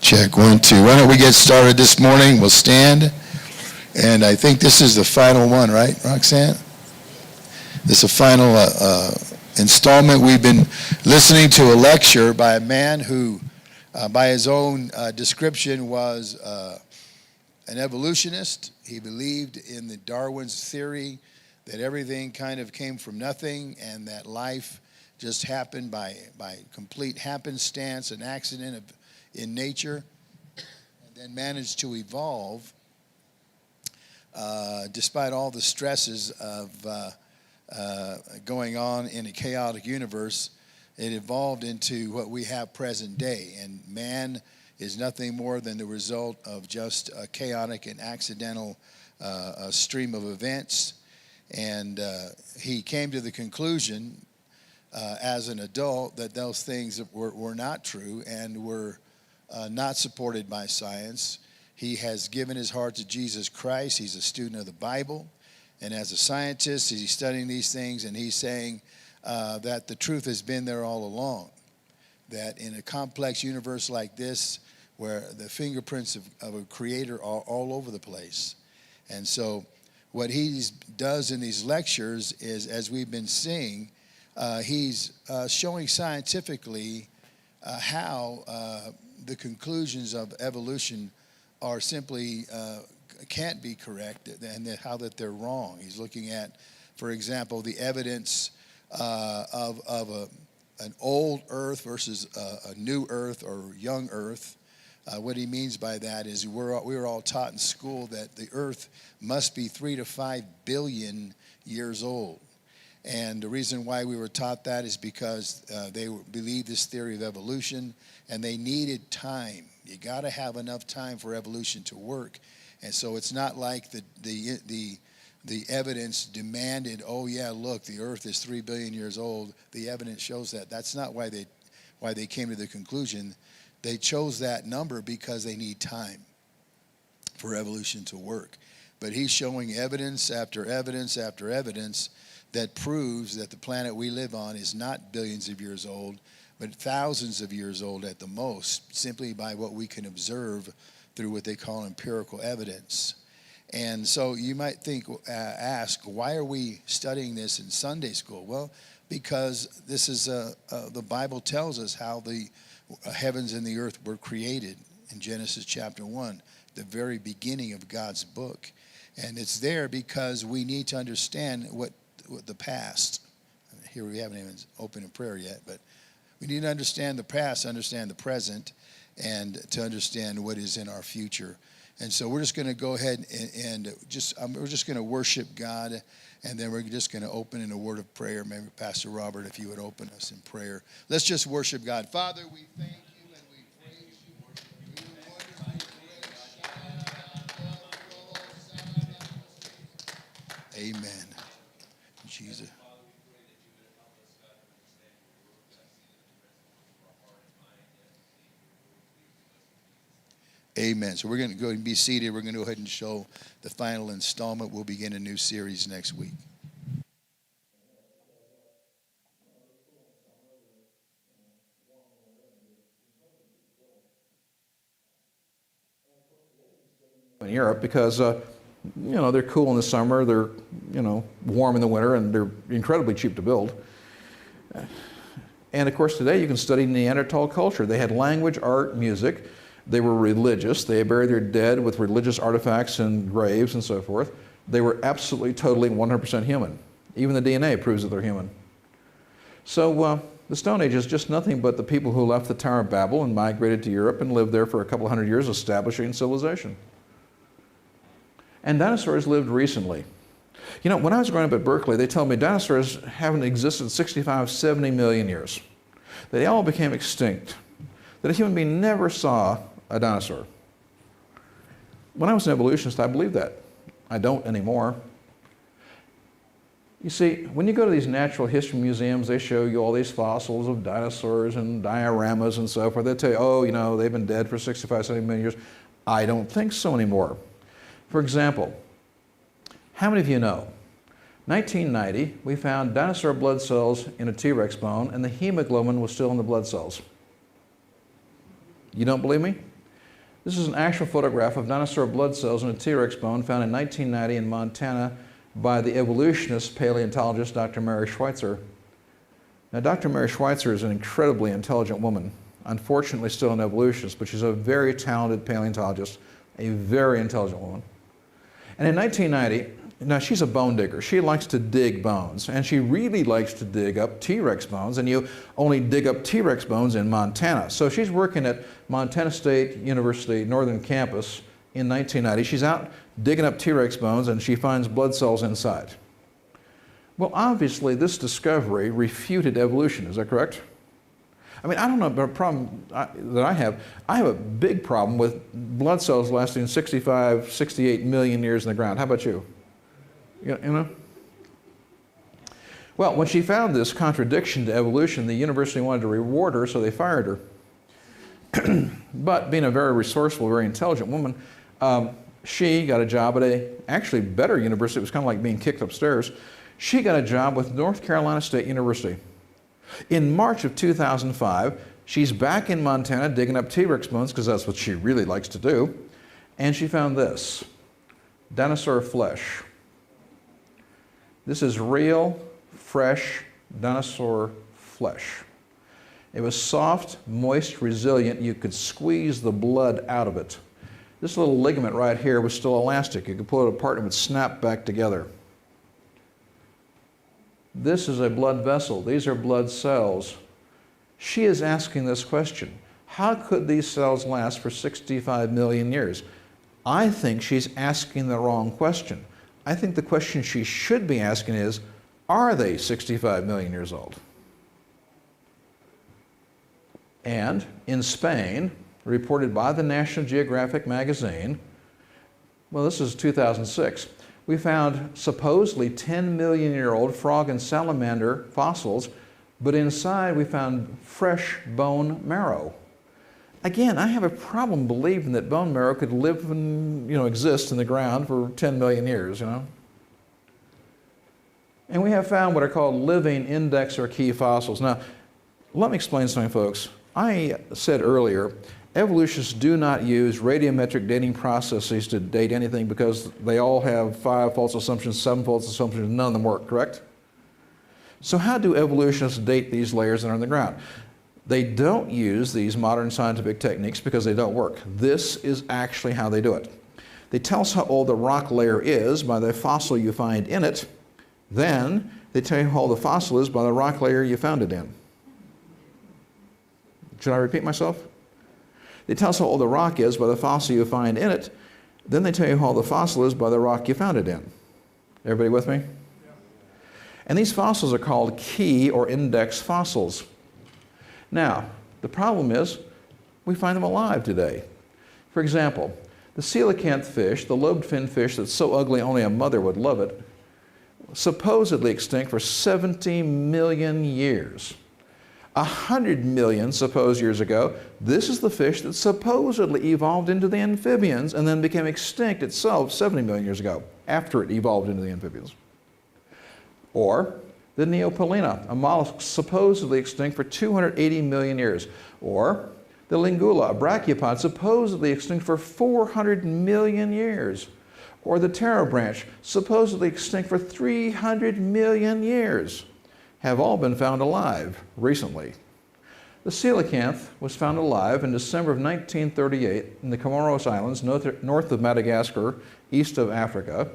Check 1, 2. Why don't we get started this morning? We'll stand. And I think this is the final one, right, Roxanne? This is a final installment. We've been listening to a lecture by a man who, by his own description, was an evolutionist. He believed in the Darwin's theory that everything kind of came from nothing and that life just happened by complete happenstance, an accident in nature, and then managed to evolve despite all the stresses of going on in a chaotic universe. It evolved into what we have present day, and man is nothing more than the result of just a chaotic and accidental stream of events. And he came to the conclusion as an adult that those things were not true and were not supported by science. He has given his heart to Jesus Christ. He's a student of the Bible. And as a scientist, he's studying these things, and he's saying that the truth has been there all along. That in a complex universe like this, where the fingerprints of a creator are all over the place. And so what he does in these lectures is, as we've been seeing, he's showing scientifically how the conclusions of evolution are simply can't be correct, and how that they're wrong. He's looking at, for example, the evidence of an old Earth versus a new Earth or young Earth. What he means by that is we were all taught in school that the Earth must be 3 to 5 billion years old. And the reason why we were taught that is because they believed this theory of evolution, and they needed time. You got to have enough time for evolution to work. And so it's not like the evidence demanded, oh yeah, look, the Earth is 3 billion years old. The evidence shows that. That's not why they came to the conclusion. They chose that number because they need time for evolution to work. But he's showing evidence after evidence after evidence that proves that the planet we live on is not billions of years old, but thousands of years old at the most, simply by what we can observe through what they call empirical evidence. And so you might ask, why are we studying this in Sunday school? Well, because this is the Bible tells us how the heavens and the earth were created in Genesis chapter 1, the very beginning of God's book. And it's there because we need to understand what the past. Here we haven't even opened in prayer yet, but we need to understand the past, understand the present, and to understand what is in our future. And so we're just going to go ahead and we're just going to worship God, and then we're just going to open in a word of prayer. Maybe Pastor Robert, if you would open us in prayer. Let's just worship God. Father, we thank you and we praise you. Amen. Jesus. Amen. So we're going to go and be seated. We're going to go ahead and show the final installment. We'll begin a new series next week. In Europe, because they're cool in the summer, they're warm in the winter, and they're incredibly cheap to build. And of course today you can study Neanderthal culture. They had language, art, music. They were religious. They buried their dead with religious artifacts and graves and so forth. They were absolutely, totally, 100% human. Even the DNA proves that they're human. So the Stone Age is just nothing but the people who left the Tower of Babel and migrated to Europe and lived there for a couple hundred years, establishing civilization. And dinosaurs lived recently. When I was growing up at Berkeley, they told me dinosaurs haven't existed 65, 70 million years. They all became extinct. That a human being never saw a dinosaur. When I was an evolutionist, I believed that. I don't anymore. You see, when you go to these natural history museums, they show you all these fossils of dinosaurs and dioramas and so forth. They tell you, oh, they've been dead for 65, 70 million years. I don't think so anymore. For example, how many of you know 1990, we found dinosaur blood cells in a T-Rex bone, and the hemoglobin was still in the blood cells. You don't believe me? This is an actual photograph of dinosaur blood cells in a T-Rex bone found in 1990 in Montana by the evolutionist paleontologist Dr. Mary Schweitzer. Now, Dr. Mary Schweitzer is an incredibly intelligent woman, unfortunately still an evolutionist, but she's a very talented paleontologist, a very intelligent woman. And in 1990, now she's a bone digger. She likes to dig bones, and she really likes to dig up T-Rex bones, and you only dig up T-Rex bones in Montana. So she's working at Montana State University Northern Campus in 1990. She's out digging up T-Rex bones, and she finds blood cells inside. Well, obviously, this discovery refuted evolution. Is that correct? I mean, I don't know, but a problem that I have a big problem with blood cells lasting 65, 68 million years in the ground. How about you? You know? Well, when she found this contradiction to evolution, the university wanted to reward her, so they fired her. But being a very resourceful, very intelligent woman, she got a job at a actually better university. It was kind of like being kicked upstairs. She got a job with North Carolina State University. In March of 2005, she's back in Montana digging up T-Rex bones, because that's what she really likes to do, and she found this, dinosaur flesh. This is real, fresh dinosaur flesh. It was soft, moist, resilient. You could squeeze the blood out of it. This little ligament right here was still elastic. You could pull it apart and it would snap back together. This is a blood vessel. These are blood cells. She is asking this question. How could these cells last for 65 million years? I think she's asking the wrong question. I think the question she should be asking is, are they 65 million years old? And in Spain, reported by the National Geographic magazine, well, this is 2006, we found supposedly 10-million-year-old frog and salamander fossils, but inside we found fresh bone marrow. Again, I have a problem believing that bone marrow could live and exist in the ground for 10 million years, And we have found what are called living index or key fossils. Now, let me explain something, folks. I said earlier, evolutionists do not use radiometric dating processes to date anything because they all have 5 false assumptions, 7 false assumptions, and none of them work, correct? So how do evolutionists date these layers that are in the ground? They don't use these modern scientific techniques because they don't work. This is actually how they do it. They tell us how old the rock layer is by the fossil you find in it. Then they tell you how old the fossil is by the rock layer you found it in. Should I repeat myself? They tell us how old the rock is by the fossil you find in it. Then they tell you how old the fossil is by the rock you found it in. Everybody with me? Yeah. And these fossils are called key or index fossils. Now, the problem is we find them alive today. For example, the coelacanth fish, the lobed-fin fish that's so ugly only a mother would love it, supposedly extinct for 70 million years. 100 million supposed years ago, this is the fish that supposedly evolved into the amphibians and then became extinct itself 70 million years ago, after it evolved into the amphibians. Or the Neopalina, a mollusk supposedly extinct for 280 million years. Or the Lingula, a brachiopod supposedly extinct for 400 million years. Or the taro branch, supposedly extinct for 300 million years, have all been found alive recently. The coelacanth was found alive in December of 1938 in the Comoros Islands, north of Madagascar, east of Africa.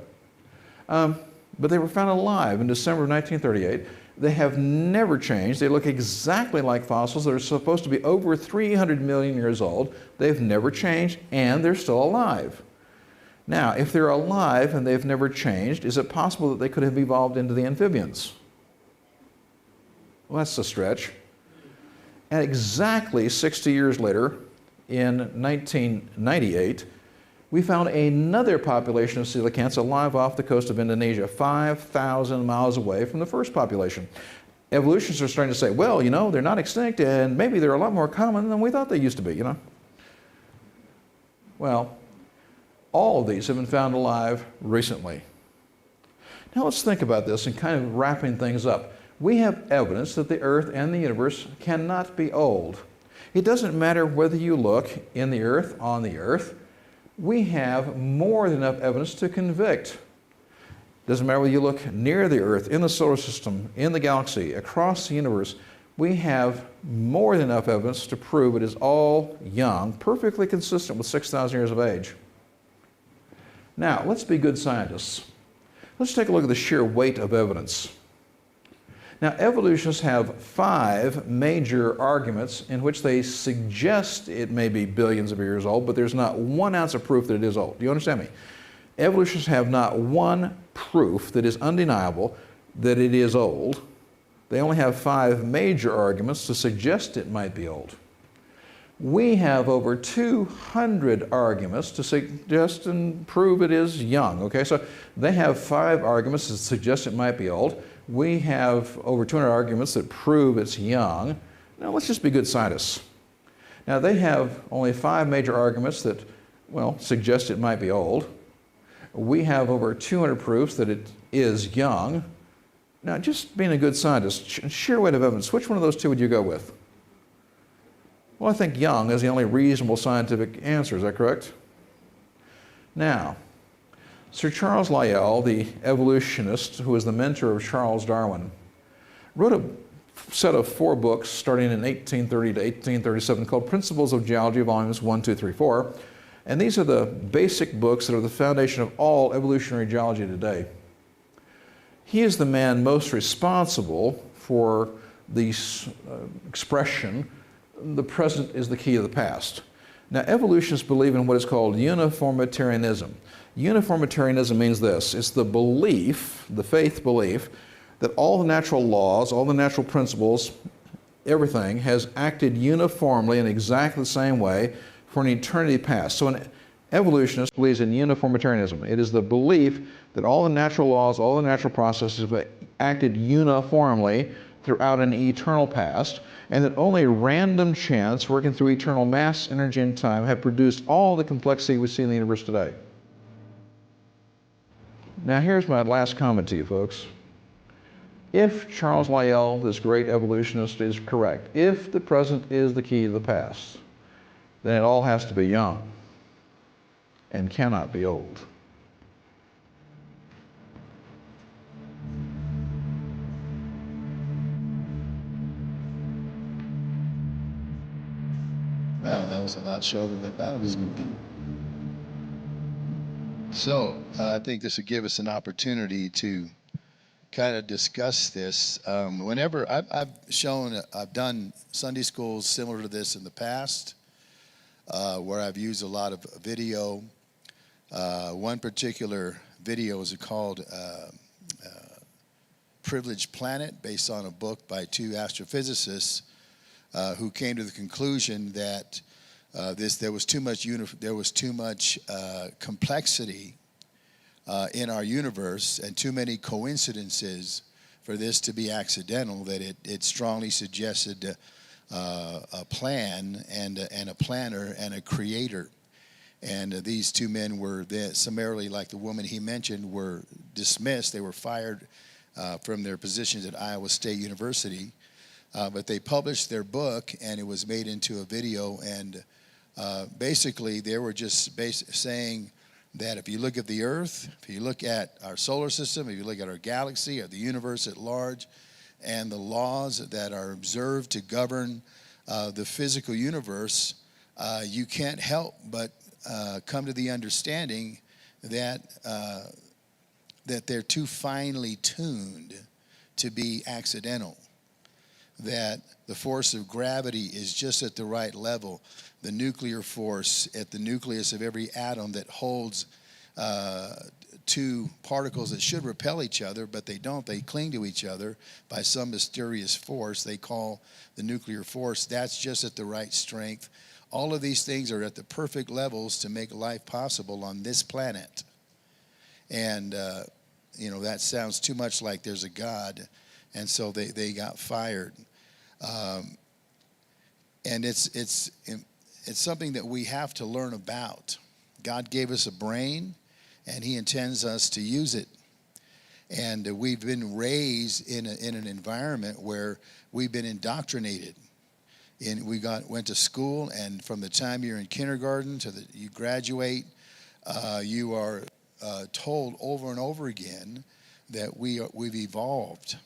But they were found alive in December of 1938. They have never changed. They look exactly like fossils that are supposed to be over 300 million years old. They've never changed, and they're still alive. Now, if they're alive and they've never changed, is it possible that they could have evolved into the amphibians? Well, that's a stretch. And exactly 60 years later, in 1998, we found another population of coelacanths alive off the coast of Indonesia, 5,000 miles away from the first population. Evolutionists are starting to say, well, they're not extinct, and maybe they're a lot more common than we thought they used to be, Well, all of these have been found alive recently. Now let's think about this and kind of wrapping things up. We have evidence that the earth and the universe cannot be old. It doesn't matter whether you look in the earth, on the earth. We have more than enough evidence to convict. Doesn't matter whether you look near the earth, in the solar system, in the galaxy, across the universe. We have more than enough evidence to prove it is all young, perfectly consistent with 6,000 years of age. Now, let's be good scientists. Let's take a look at the sheer weight of evidence. Now, evolutionists have 5 major arguments in which they suggest it may be billions of years old, but there's not 1 ounce of proof that it is old. Do you understand me? Evolutionists have not 1 proof that is undeniable that it is old. They only have 5 major arguments to suggest it might be old. We have over 200 arguments to suggest and prove it is young. Okay, so they have 5 arguments that suggest it might be old. We have over 200 arguments that prove it's young. Now let's just be good scientists. Now they have only 5 major arguments that, well, suggest it might be old. We have over 200 proofs that it is young. Now, just being a good scientist, sheer weight of evidence, which one of those 2 would you go with? Well, I think young is the only reasonable scientific answer. Is that correct? Now, Sir Charles Lyell, the evolutionist who was the mentor of Charles Darwin, wrote a set of 4 books starting in 1830 to 1837 called Principles of Geology, volumes 1, 2, 3, 4. And these are the basic books that are the foundation of all evolutionary geology today. He is the man most responsible for the expression, the present is the key of the past. Now, evolutionists believe in what is called uniformitarianism. Uniformitarianism means this: it's the belief, the faith belief, that all the natural laws, all the natural principles, everything has acted uniformly in exactly the same way for an eternity past. So an evolutionist believes in uniformitarianism. It is the belief that all the natural laws, all the natural processes have acted uniformly throughout an eternal past, and that only random chance working through eternal mass, energy, and time have produced all the complexity we see in the universe today. Now here's my last comment to you folks. If Charles Lyell, this great evolutionist, is correct, if the present is the key to the past, then it all has to be young and cannot be old. Wow, that was a lot shorter than that was going to be. So I think this would give us an opportunity to kind of discuss this. Whenever I've done Sunday schools similar to this in the past, where I've used a lot of video. One particular video is called Privileged Planet, based on a book by 2 astrophysicists who came to the conclusion that there was too much complexity in our universe and too many coincidences for this to be accidental, that it strongly suggested a plan and a planner and a creator. And these 2 men were summarily, like the woman he mentioned, were dismissed. They were fired from their positions at Iowa State University. But they published their book, and it was made into a video. And basically, they were just saying that if you look at the Earth, if you look at our solar system, if you look at our galaxy or the universe at large, and the laws that are observed to govern the physical universe, you can't help but come to the understanding that they're too finely tuned to be accidental, that the force of gravity is just at the right level, the nuclear force at the nucleus of every atom that holds 2 particles that should repel each other, but they don't. They cling to each other by some mysterious force they call the nuclear force. That's just at the right strength. All of these things are at the perfect levels to make life possible on this planet. And, that sounds too much like there's a God. And so they got fired. And it's something that we have to learn about. God gave us a brain, and he intends us to use it. And we've been raised in an environment where we've been indoctrinated. And went to school, and from the time you're in kindergarten to you graduate, you are told over and over again that we've evolved,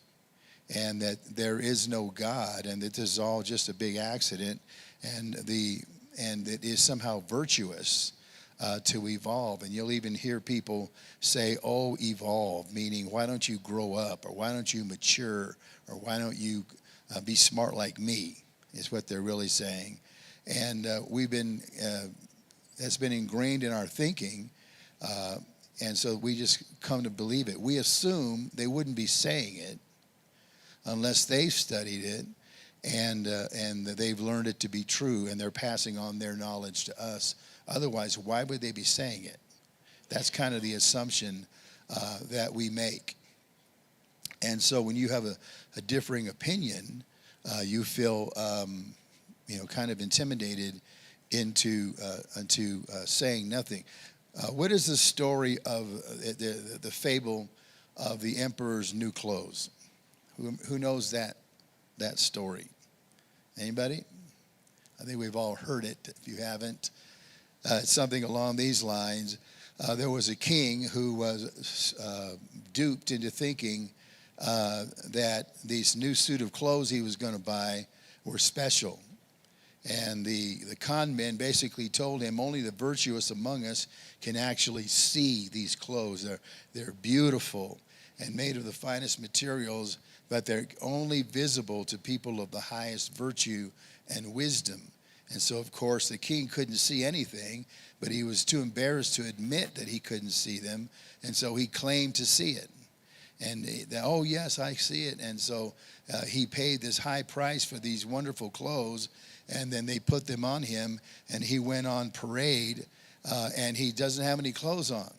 and that there is no God, and that this is all just a big accident, and it is somehow virtuous to evolve. And you'll even hear people say, "Oh, evolve," meaning why don't you grow up, or why don't you mature, or why don't you be smart like me, is what they're really saying. And that's been ingrained in our thinking, and so we just come to believe it. We assume they wouldn't be saying it unless they've studied it and they've learned it to be true, and they're passing on their knowledge to us. Otherwise, why would they be saying it? That's kind of the assumption that we make. And so when you have a differing opinion, you feel kind of intimidated into saying nothing. What is the story of the fable of the emperor's new clothes? Who knows that story? Anybody? I think we've all heard it. If you haven't, it's something along these lines. There was a king who was duped into thinking that these new suit of clothes he was going to buy were special. And the con men basically told him only the virtuous among us can actually see these clothes. They're beautiful and made of the finest materials, but they're only visible to people of the highest virtue and wisdom. And so, of course, the king couldn't see anything, but he was too embarrassed to admit that he couldn't see them, and so he claimed to see it. And oh, yes, I see it. And so he paid this high price for these wonderful clothes, and then they put them on him, and he went on parade, and he doesn't have any clothes on.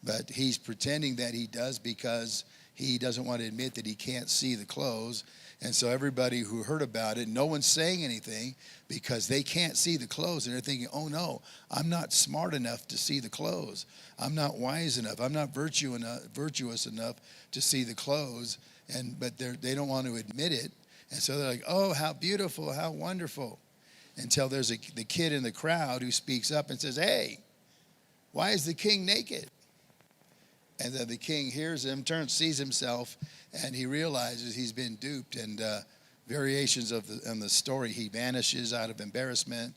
But he's pretending that he does because he doesn't want to admit that he can't see the clothes. And so everybody who heard about it, no one's saying anything because they can't see the clothes. And they're thinking, oh, no, I'm not smart enough to see the clothes. I'm not wise enough. I'm not virtuous enough to see the clothes. But they don't want to admit it. And so they're like, oh, how beautiful, how wonderful. Until there's the kid in the crowd who speaks up and says, hey, why is the king naked? And then the king hears him, sees himself, and he realizes he's been duped. And variations of the story, he vanishes out of embarrassment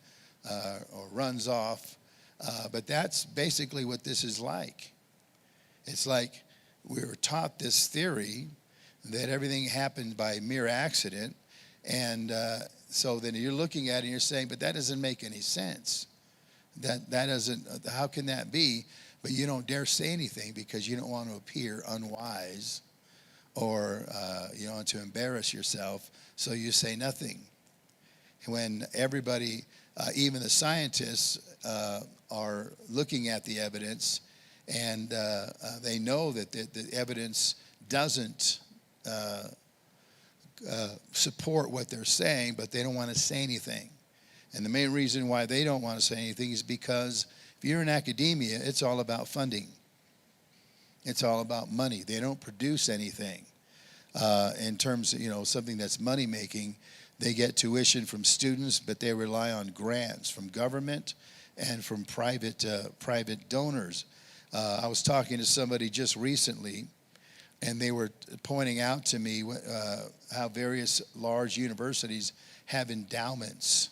or runs off. But that's basically what this is like. It's like we were taught this theory that everything happened by mere accident. And so then you're looking at it and you're saying, but that doesn't make any sense. That doesn't, how can that be? But you don't dare say anything because you don't want to appear unwise or you don't want to embarrass yourself, so you say nothing. When everybody, even the scientists, are looking at the evidence, and they know that the evidence doesn't support what they're saying, but they don't want to say anything. And the main reason why they don't want to say anything is because if you're in academia, it's all about funding. It's all about money. They don't produce anything in terms of, something that's money making. They get tuition from students, but they rely on grants from government and from private donors. I was talking to somebody just recently, and they were pointing out to me how various large universities have endowments.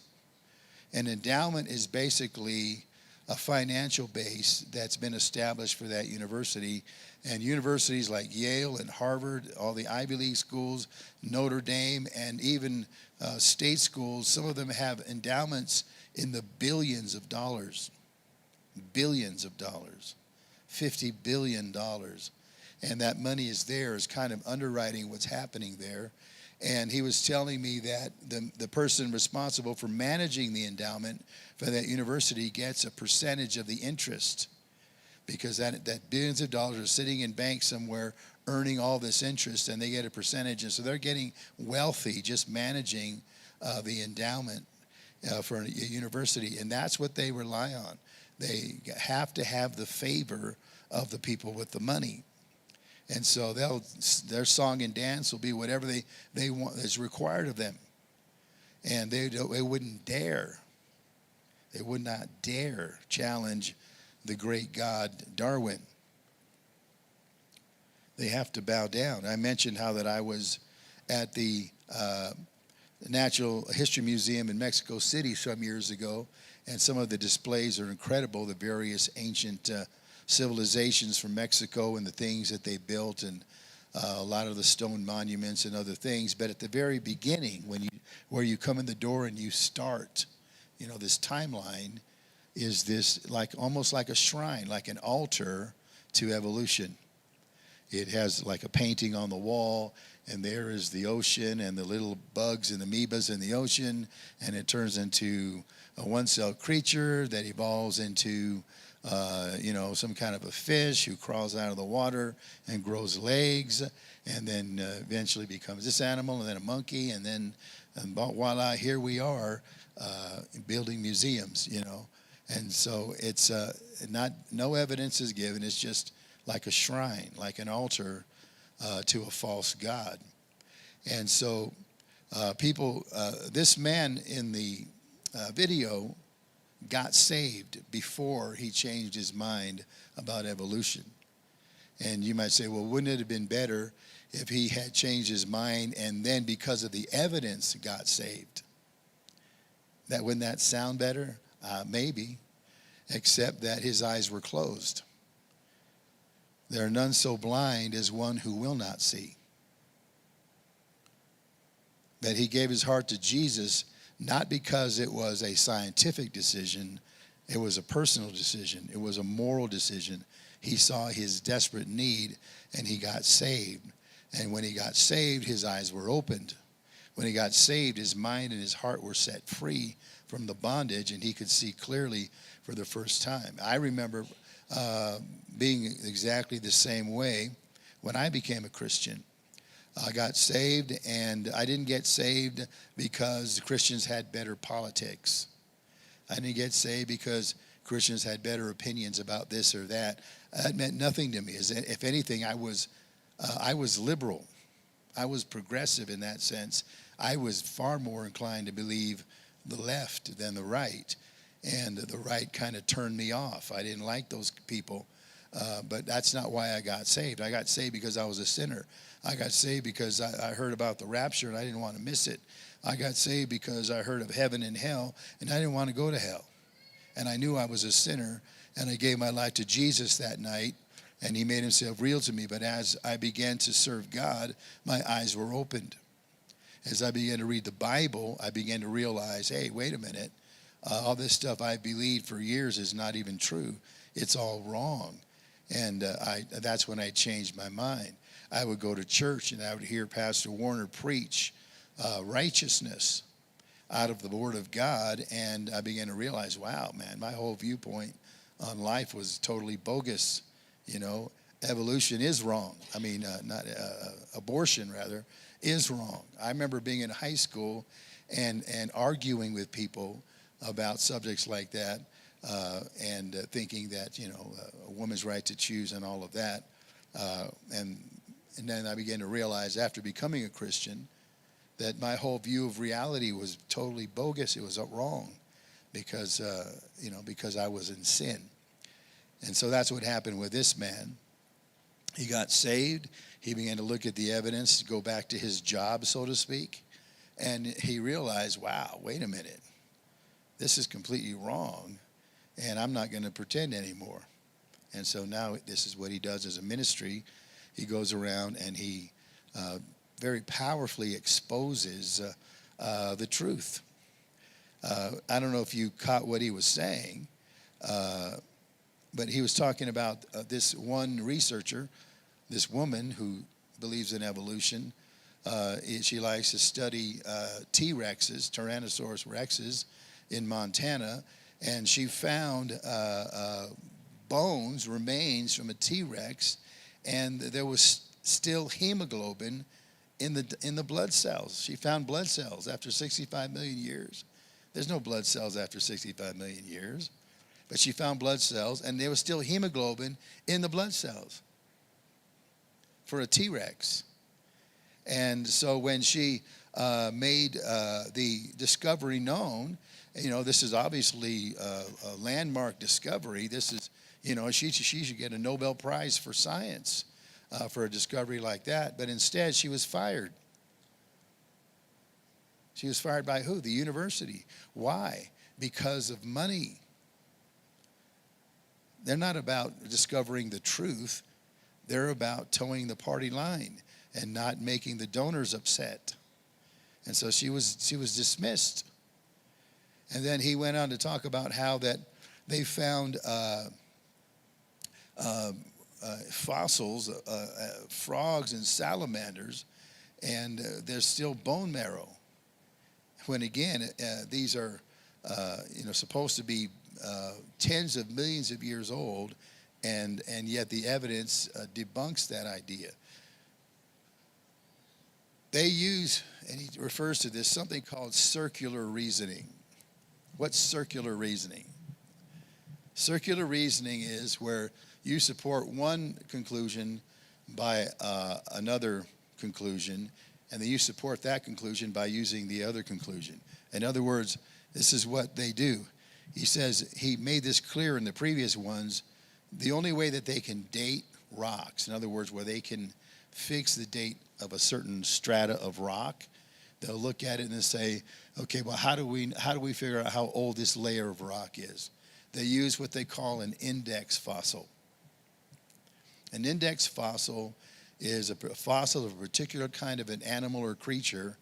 An endowment is basically a financial base that's been established for that university. And universities like Yale and Harvard, all the Ivy League schools, Notre Dame, and even state schools, some of them have endowments in the billions of dollars, $50 billion. And that money is there, is kind of underwriting what's happening there. And he was telling me that the person responsible for managing the endowment for that university gets a percentage of the interest, because that billions of dollars are sitting in banks somewhere earning all this interest, and they get a percentage. And so they're getting wealthy just managing the endowment for a university. And that's what they rely on. They have to have the favor of the people with the money. And so their song and dance will be whatever they want is required of them. And they wouldn't dare. They would not dare challenge the great God Darwin. They have to bow down. I mentioned how that I was at the Natural History Museum in Mexico City some years ago, and some of the displays are incredible, the various ancient civilizations from Mexico and the things that they built, and a lot of the stone monuments and other things. But at the very beginning, where you come in the door and you start, this timeline is this almost like a shrine, like an altar to evolution. It has like a painting on the wall, and there is the ocean and the little bugs and amoebas in the ocean, and it turns into a one-celled creature that evolves into some kind of a fish who crawls out of the water and grows legs, and then eventually becomes this animal, and then a monkey, and voila, here we are building museums, And so it's no evidence is given. It's just like a shrine, like an altar to a false god. And so this man in the video got saved before he changed his mind about evolution. And you might say, well, wouldn't it have been better if he had changed his mind and then because of the evidence got saved? Wouldn't that sound better? Maybe, except that his eyes were closed. There are none so blind as one who will not see. That he gave his heart to Jesus, not because it was a scientific decision, it was a personal decision, it was a moral decision. He saw his desperate need and he got saved. And when he got saved, his eyes were opened. When he got saved, his mind and his heart were set free from the bondage, and he could see clearly for the first time. I remember being exactly the same way when I became a Christian. I got saved, and I didn't get saved because Christians had better politics. I didn't get saved because Christians had better opinions about this or that. That meant nothing to me. If anything, I was liberal. I was progressive in that sense. I was far more inclined to believe the left than the right. And the right kind of turned me off. I didn't like those people. But that's not why I got saved. I got saved because I was a sinner. I got saved because I heard about the rapture and I didn't want to miss it. I got saved because I heard of heaven and hell and I didn't want to go to hell. And I knew I was a sinner, and I gave my life to Jesus that night, and he made himself real to me. But as I began to serve God, my eyes were opened. As I began to read the Bible, I began to realize, hey, wait a minute. All this stuff I believed for years is not even true. It's all wrong. And that's when I changed my mind. I would go to church and I would hear Pastor Warner preach righteousness out of the Word of God. And I began to realize, wow, man, my whole viewpoint on life was totally bogus. Evolution is wrong. I mean, abortion, rather, is wrong. I remember being in high school and arguing with people about subjects like that, and thinking that, a woman's right to choose and all of that. And then I began to realize after becoming a Christian that my whole view of reality was totally bogus. It was wrong because I was in sin. And so that's what happened with this man. He got saved. He began to look at the evidence, go back to his job, so to speak. And he realized, wow, wait a minute. This is completely wrong, and I'm not going to pretend anymore. And so now this is what he does as a ministry. He goes around and he very powerfully exposes the truth. I don't know if you caught what he was saying, but he was talking about this one researcher, this woman who believes in evolution. She likes to study T-Rexes, Tyrannosaurus rexes, in Montana, and she found remains from a T-Rex, and there was still hemoglobin in the blood cells. She found blood cells after 65 million years. There's no blood cells after 65 million years, but she found blood cells, and there was still hemoglobin in the blood cells for a T-Rex. And so when she made the discovery known, this is obviously a landmark discovery. This is, she should get a Nobel Prize for science for a discovery like that. But instead, she was fired. She was fired by who? The university. Why? Because of money. They're not about discovering the truth. They're about towing the party line and not making the donors upset. And so she was dismissed. And then he went on to talk about how that they found fossils, frogs and salamanders, and there's still bone marrow. When again, these are supposed to be tens of millions of years old, and yet the evidence debunks that idea. They use, and he refers to this, something called circular reasoning. What's circular reasoning? Circular reasoning is where you support one conclusion by another conclusion, and then you support that conclusion by using the other conclusion. In other words, this is what they do. He says, he made this clear in the previous ones, the only way that they can date rocks, in other words, where they can fix the date of a certain strata of rock, they'll look at it and say, okay, well, how do we figure out how old this layer of rock is? They use what they call an index fossil. An index fossil is a fossil of a particular kind of an animal or creature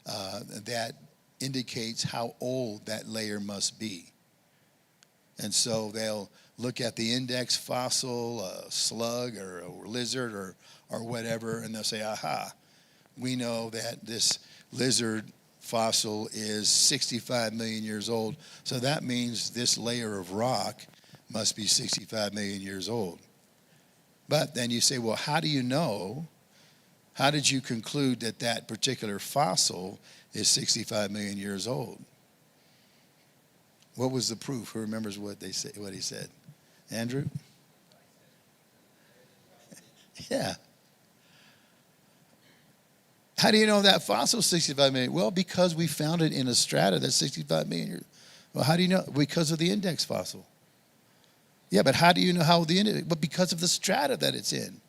that indicates how old that layer must be. And so they'll look at the index fossil, a slug or a lizard or whatever, and they'll say, aha, we know that this lizard fossil is 65 million years old, so that means this layer of rock must be 65 million years old. But then you say, well, how do you know? How did you conclude that that particular fossil is 65 million years old? What was the proof? Who remembers what he said? Andrew? Yeah. How do you know that fossil is 65 million? Well, because we found it in a strata that's 65 million years. Well, how do you know? Because of the index fossil. Yeah, but how do you know how the index? But because of the strata that it's in.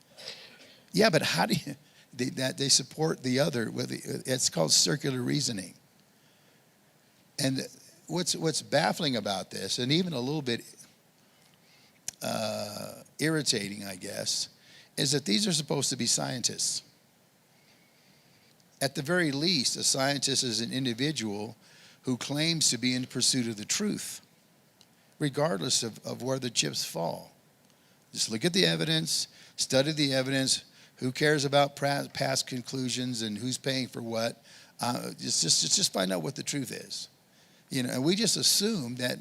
Yeah, but how do you? They support the other. It's called circular reasoning. And what's baffling about this, and even a little bit irritating, I guess, is that these are supposed to be scientists. At the very least, a scientist is an individual who claims to be in pursuit of the truth, regardless of where the chips fall. Just look at the evidence, study the evidence. Who cares about past conclusions and who's paying for what? Just find out what the truth is. And we just assume that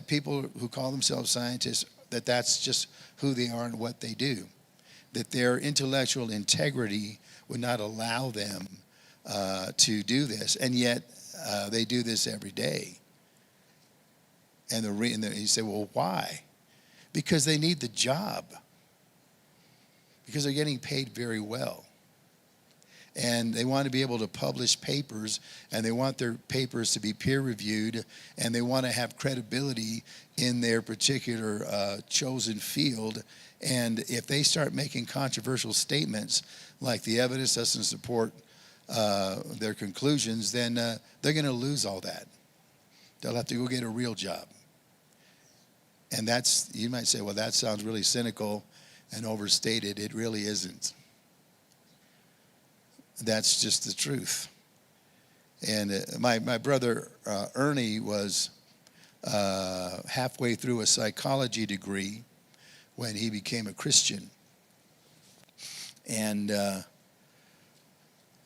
people who call themselves scientists, that's just who they are and what they do. That their intellectual integrity would not allow them to do this, and yet they do this every day. And you say, well, why? Because they need the job. Because they're getting paid very well. And they want to be able to publish papers, and they want their papers to be peer-reviewed, and they want to have credibility in their particular chosen field. And if they start making controversial statements, like the evidence doesn't support their conclusions, then they're going to lose all that. They'll have to go get a real job. And you might say, well, that sounds really cynical and overstated. It really isn't. That's just the truth. And my brother Ernie was halfway through a psychology degree when he became a Christian. And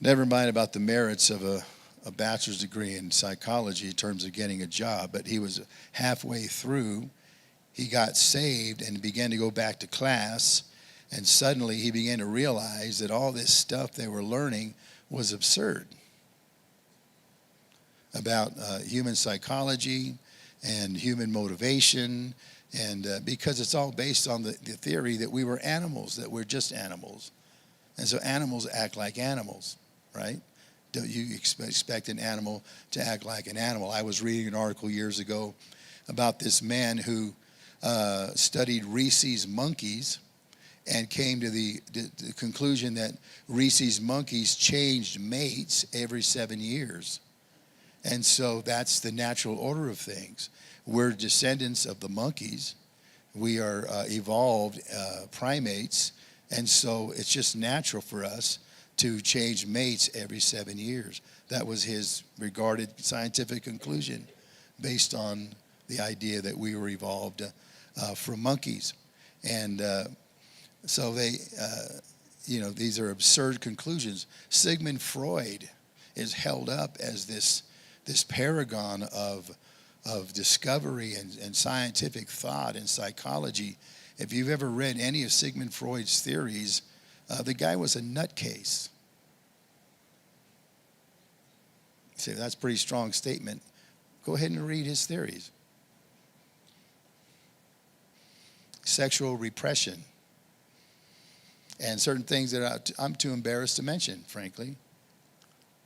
never mind about the merits of a bachelor's degree in psychology in terms of getting a job, but he was halfway through. He got saved and began to go back to class, and suddenly he began to realize that all this stuff they were learning was absurd about human psychology and human motivation, and because it's all based on the theory that we were animals, that we're just animals. And so animals act like animals, right? Don't you expect an animal to act like an animal? I was reading an article years ago about this man who studied rhesus monkeys and came to the conclusion that rhesus monkeys changed mates every 7 years. And so that's the natural order of things. We're descendants of the monkeys. We are evolved primates. And so it's just natural for us to change mates every 7 years. That was his regarded scientific conclusion based on the idea that we were evolved from monkeys. And so they, these are absurd conclusions. Sigmund Freud is held up as this paragon of discovery and scientific thought and psychology. If you've ever read any of Sigmund Freud's theories, the guy was a nutcase. You say, that's a pretty strong statement. Go ahead and read his theories. Sexual repression. And certain things that I'm too embarrassed to mention, frankly.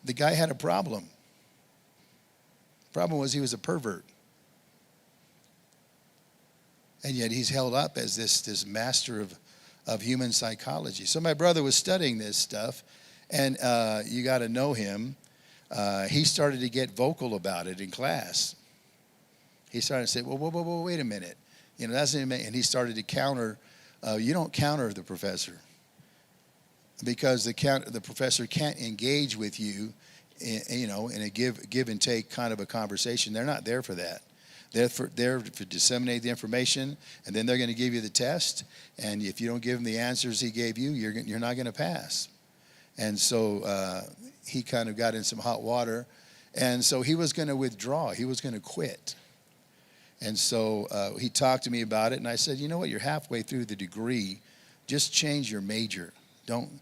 The guy had a problem. The problem was he was a pervert. And yet he's held up as this master of human psychology. So my brother was studying this stuff, and you got to know him. He started to get vocal about it in class. He started to say, whoa, wait a minute. That's and he started to counter. You don't counter the professor, because the professor can't engage with you, in a give and take kind of a conversation. They're not there for that. They're to disseminate the information, and then they're going to give you the test. And if you don't give them the answers he gave you, you're not going to pass. And so he kind of got in some hot water, and so he was going to withdraw. He was going to quit. And so he talked to me about it, and I said, you know what? You're halfway through the degree. Just change your major. Don't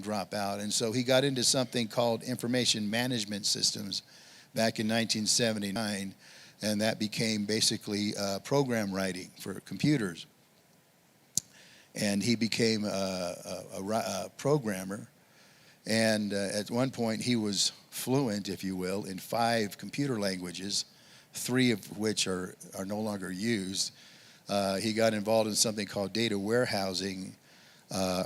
drop out. And so he got into something called information management systems back in 1979. And that became basically program writing for computers. And he became a programmer. And at one point, he was fluent, if you will, in 5 computer languages, 3 of which are no longer used. He got involved in something called data warehousing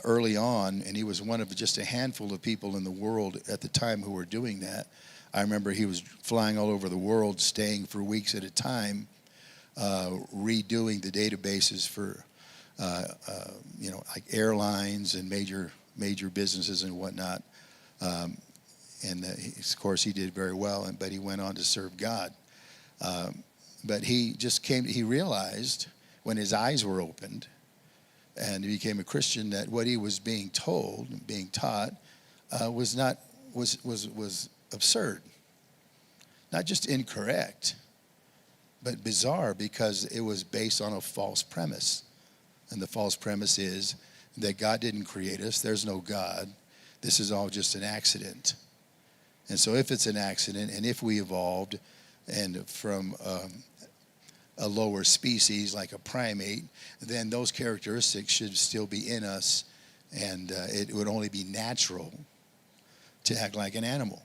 early on, and he was one of just a handful of people in the world at the time who were doing that. I remember he was flying all over the world, staying for weeks at a time, redoing the databases for, like airlines and major businesses and whatnot. Of course, he did very well, but he went on to serve God. But he realized when his eyes were opened and he became a Christian that what he was being told, being taught, was absurd. Not just incorrect, but bizarre, because it was based on a false premise. And the false premise is that God didn't create us. There's no God. This is all just an accident. And so if it's an accident, and if we evolved and from a lower species like a primate, then those characteristics should still be in us, and it would only be natural to act like an animal.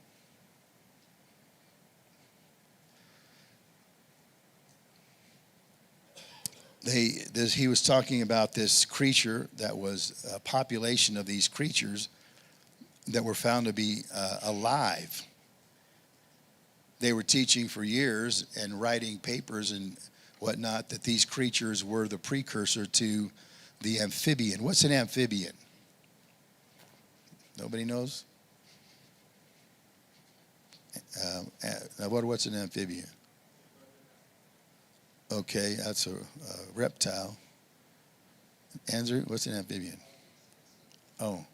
He was talking about this creature that was a population of these creatures that were found to be alive. They were teaching for years and writing papers and whatnot that these creatures were the precursor to the amphibian. What's an amphibian? Nobody knows? What's an amphibian? Okay, that's a reptile. Andrew, what's an amphibian? Oh,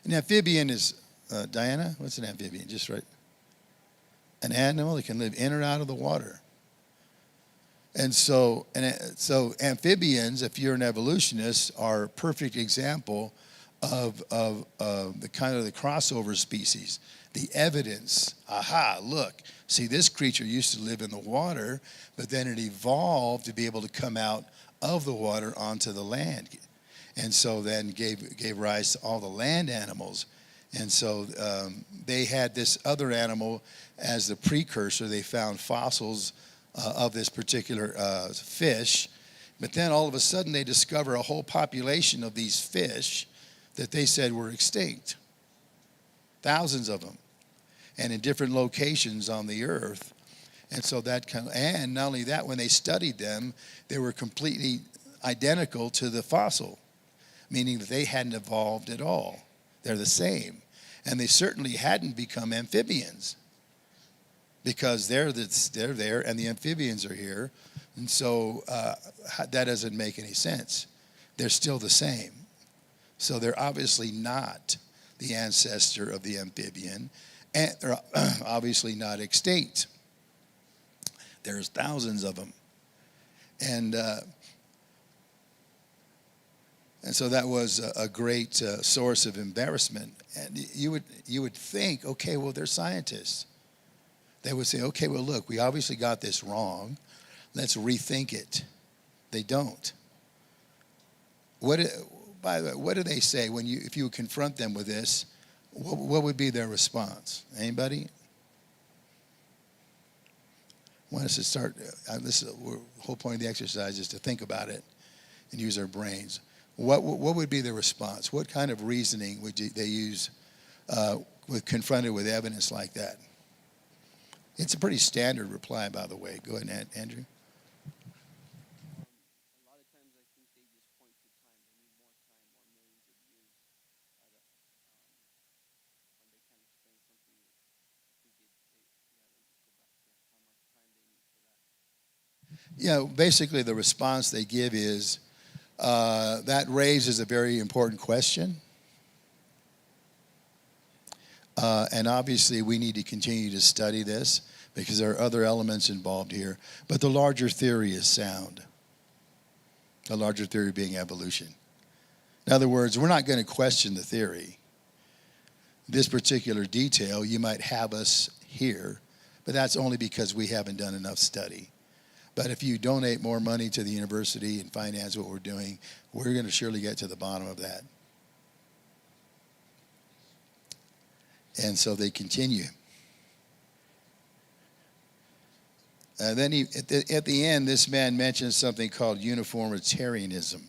an amphibian is, Diana, what's an amphibian? Just right. An animal that can live in or out of the water. And so amphibians, if you're an evolutionist, are a perfect example of the kind of the crossover species. The evidence, look, see, this creature used to live in the water, but then it evolved to be able to come out of the water onto the land. and so then gave rise to all the land animals. And so they had this other animal as the precursor. They found fossils of this particular fish. But then all of a sudden they discover a whole population of these fish that they said were extinct. Thousands of them. And in different locations on the earth. And so and not only that, when they studied them, they were completely identical to the fossil, meaning that they hadn't evolved at all. They're the same. And they certainly hadn't become amphibians, because they're there and the amphibians are here. And so that doesn't make any sense. They're still the same. So they're obviously not the ancestor of the amphibian, and they're obviously not extinct. There's thousands of them. And so that was a great source of embarrassment. And you would think, okay, well, they're scientists. They would say, okay, well, look, we obviously got this wrong. Let's rethink it. They don't. By the way, what do they say if you would confront them with this? What would be their response? Anybody? I want us to start. The whole point of the exercise is to think about it and use our brains. What would be the response? What kind of reasoning would they use when confronted with evidence like that? It's a pretty standard reply, by the way. Go ahead, Andrew. A lot of times I think they just point to time. They need more time, more millions of years when they can't explain something. I think they just go back to how much time they need for that. Yeah, basically the response they give is, that raises a very important question. And obviously we need to continue to study this because there are other elements involved here. But the larger theory is sound. The larger theory being evolution. In other words, we're not going to question the theory. This particular detail, you might have us here, but that's only because we haven't done enough study. But if you donate more money to the university and finance what we're doing, we're going to surely get to the bottom of that. And so they continue. Then at the end, this man mentions something called uniformitarianism.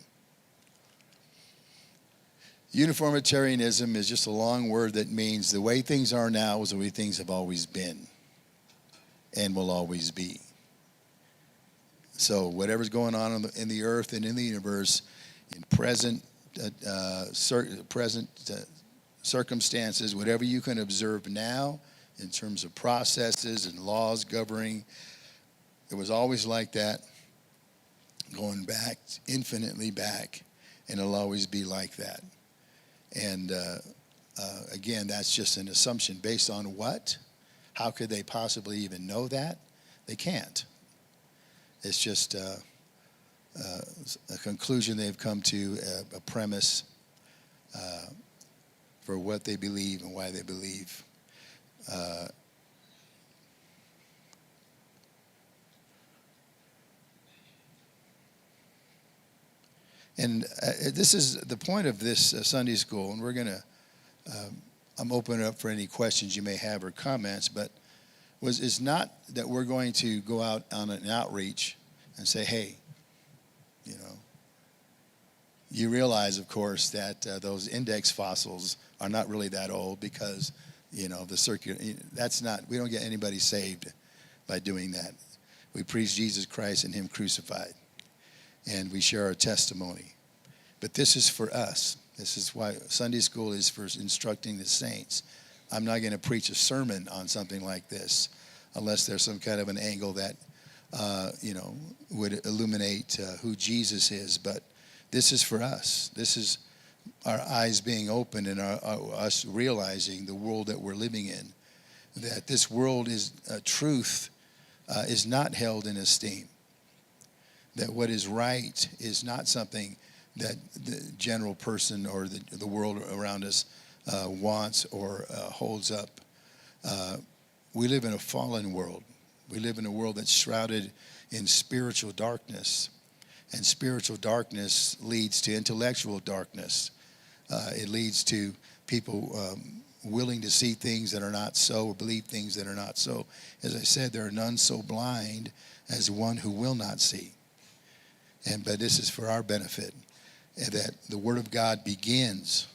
Uniformitarianism is just a long word that means the way things are now is the way things have always been and will always be. So whatever's going on in the earth and in the universe, in present circumstances, whatever you can observe now in terms of processes and laws governing, it was always like that, going back, infinitely back, and it'll always be like that. And again, that's just an assumption based on what? How could they possibly even know that? They can't. It's just a conclusion they've come to, a premise for what they believe and why they believe. And this is the point of this Sunday school, and we're going to, I'm open up for any questions you may have or comments, but is not that we're going to go out on an outreach and say, hey, you realize, of course, that those index fossils are not really that old because, the circular, we don't get anybody saved by doing that. We preach Jesus Christ and Him crucified, and we share our testimony. But this is for us. This is why Sunday school is for instructing the saints. I'm not going to preach a sermon on something like this unless there's some kind of an angle that, would illuminate who Jesus is. But this is for us. This is our eyes being opened and us realizing the world that we're living in, that this world is truth is not held in esteem, that what is right is not something that the general person or the world around us wants or holds up. We live in a fallen world. We live in a world that's shrouded in spiritual darkness. And spiritual darkness leads to intellectual darkness. It leads to people willing to see things that are not so, or believe things that are not so. As I said, there are none so blind as one who will not see. But this is for our benefit, that the Word of God begins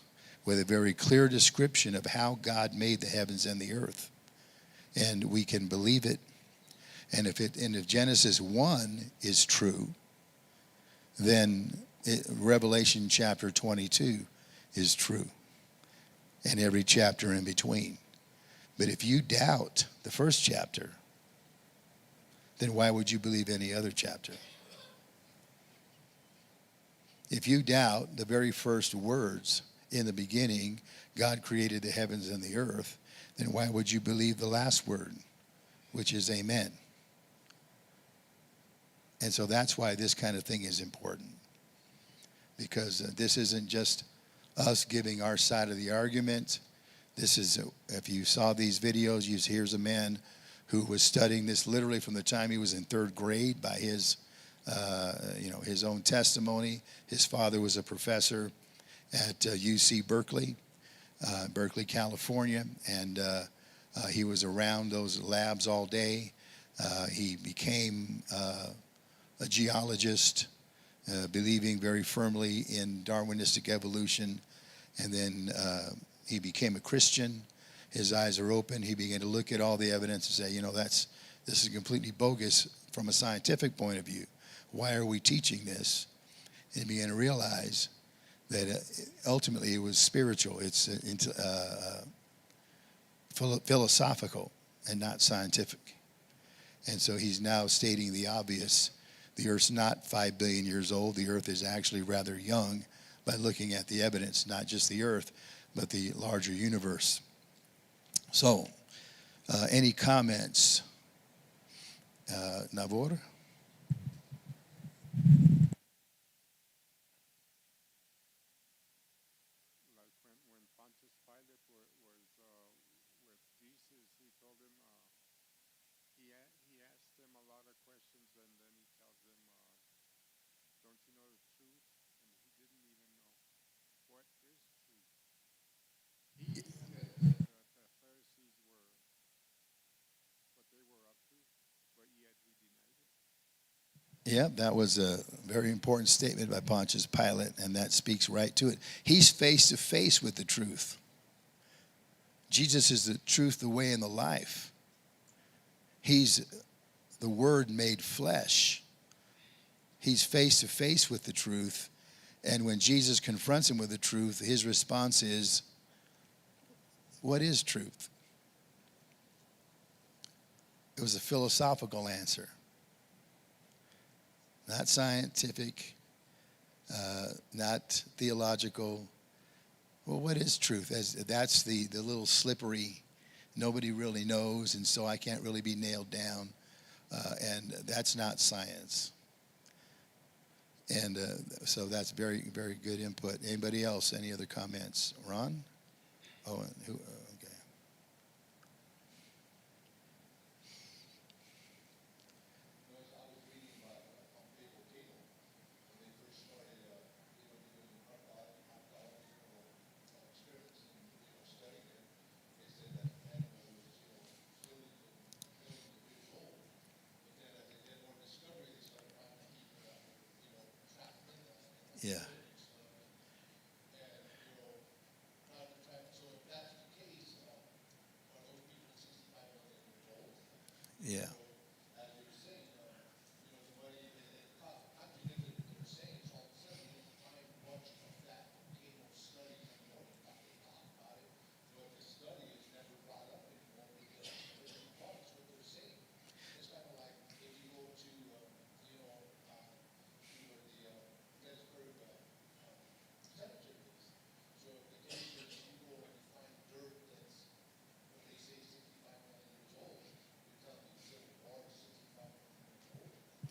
with a very clear description of how God made the heavens and the earth. And we can believe it. And if Genesis 1 is true, then Revelation chapter 22 is true, and every chapter in between. But if you doubt the first chapter, then why would you believe any other chapter? If you doubt the very first words, in the beginning, God created the heavens and the earth, then why would you believe the last word, which is amen? And so that's why this kind of thing is important. Because this isn't just us giving our side of the argument. This is, if you saw these videos, here's a man who was studying this literally from the time he was in third grade by his own testimony. His father was a professor at UC Berkeley, Berkeley, California, and he was around those labs all day. He became a geologist, believing very firmly in Darwinistic evolution, and then he became a Christian. His eyes are open. He began to look at all the evidence and say, this is completely bogus from a scientific point of view. Why are we teaching this? And he began to realize that ultimately it was spiritual. It's philosophical and not scientific. And so he's now stating the obvious. The earth's not 5 billion years old. The earth is actually rather young by looking at the evidence, not just the earth, but the larger universe. So, any comments? Navor? Like when Pontius Pilate was with Jesus, he told him, he asked him a lot of questions, and then he tells him, don't you know the truth? And he didn't even know what is truth. He said that the Pharisees were what they were up to, but yet he denied it. Yeah, that was a very important statement by Pontius Pilate, and that speaks right to it. He's face to face with the truth. Jesus is the truth, the way, and the life. He's the Word made flesh. He's face to face with the truth, and when Jesus confronts him with the truth, his response is, what is truth? It was a philosophical answer. Not scientific, not theological. Well, what is truth? That's the little slippery, nobody really knows, and so I can't really be nailed down. And that's not science. And so that's very, very good input. Anybody else? Any other comments? Ron? Oh, who? Okay. Yeah. Yeah.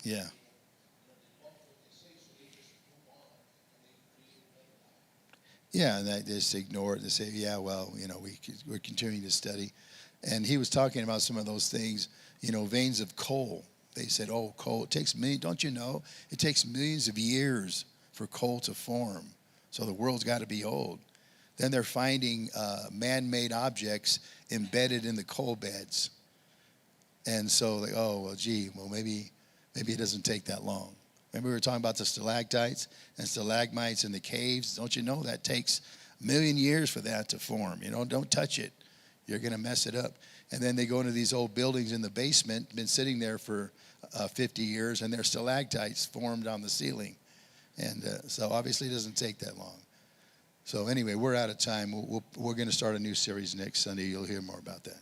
Yeah. Yeah, and they just ignore it and say, yeah, well, we're continuing to study. And he was talking about some of those things, veins of coal they said, oh, coal, it takes millions. Don't you know? It takes millions of years for coal to form. So the world's got to be old. Then they're finding man-made objects embedded in the coal beds. And so they, oh, well, gee, well, maybe it doesn't take that long. Remember we were talking about the stalactites and stalagmites in the caves? Don't you know that takes a million years for that to form? You know, don't touch it. You're going to mess it up. And then they go into these old buildings in the basement, been sitting there for 50 years, and there's stalactites formed on the ceiling. And so obviously it doesn't take that long. So anyway, we're out of time. We're going to start a new series next Sunday. You'll hear more about that.